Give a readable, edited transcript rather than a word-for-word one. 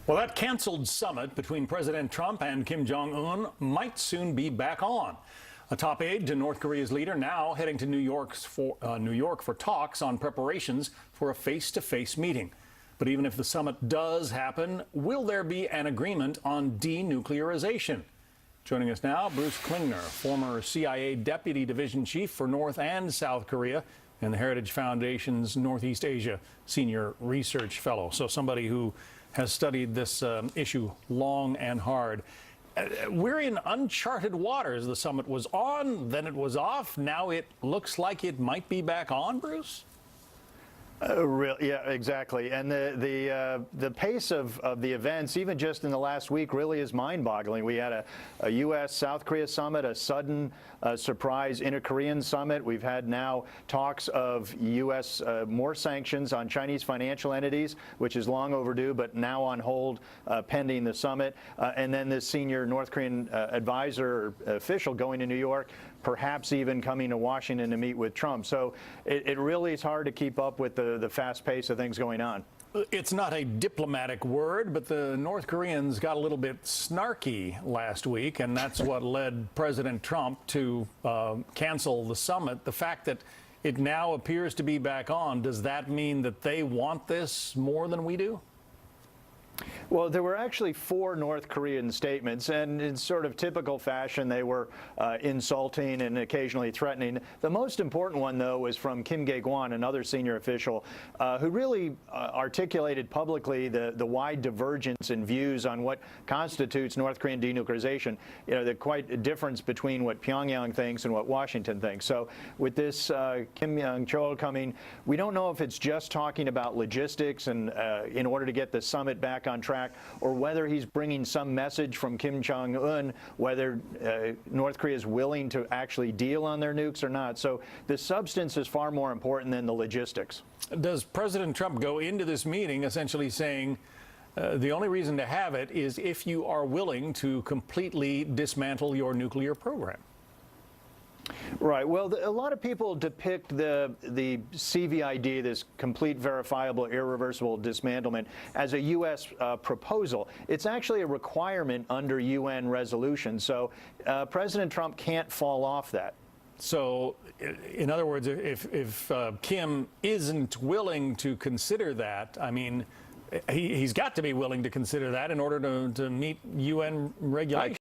Well, that canceled summit between President Trump and Kim Jong-un might soon be back on. A top aide to North Korea's leader now heading to New York for talks on preparations for a face-to-face meeting. But even if the summit does happen, will there be an agreement on denuclearization? Joining us now, Bruce Klingner, former CIA Deputy Division Chief for North and South Korea and the Heritage Foundation's Northeast Asia Senior Research Fellow. So somebody who has studied this issue long and hard. We're in uncharted waters. The summit was on, then it was off. Now it looks like it might be back on, Bruce? Yeah, exactly. And the pace of the events, even just in the last week, really is mind-boggling. We had a U.S.-South Korea summit, a sudden surprise inter-Korean summit. We've had now talks of U.S. More sanctions on Chinese financial entities, which is long overdue, but now on hold pending the summit. And then this senior North Korean advisor or official going to New York, perhaps even coming to Washington to meet with Trump. So it really is hard to keep up with the fast pace of things going on. It's not a diplomatic word, but the North Koreans got a little bit snarky last week, and that's what led President Trump to cancel the summit. The fact that it now appears to be back on, does that mean that they want this more than we do? Well, there were actually 4 North Korean statements, and in sort of typical fashion, they were insulting and occasionally threatening. The most important one, though, was from Kim Dae-kwon, another senior official, who really articulated publicly the wide divergence in views on what constitutes North Korean denuclearization. You know, the quite difference between what Pyongyang thinks and what Washington thinks. So with this Kim Young-chol coming, we don't know if it's just talking about logistics and in order to get the summit back on track, or whether he's bringing some message from Kim Jong-un, whether North Korea is willing to actually deal on their nukes or not. So the substance is far more important than the logistics. Does President Trump go into this meeting essentially saying the only reason to have it is if you are willing to completely dismantle your nuclear program? Right. Well, a lot of people depict the CVID, this complete, verifiable, irreversible dismantlement, as a U.S. proposal. It's actually a requirement under UN resolution. So President Trump can't fall off that. So, in other words, if Kim isn't willing to consider that, I mean, he's got to be willing to consider that in order to meet UN regulations.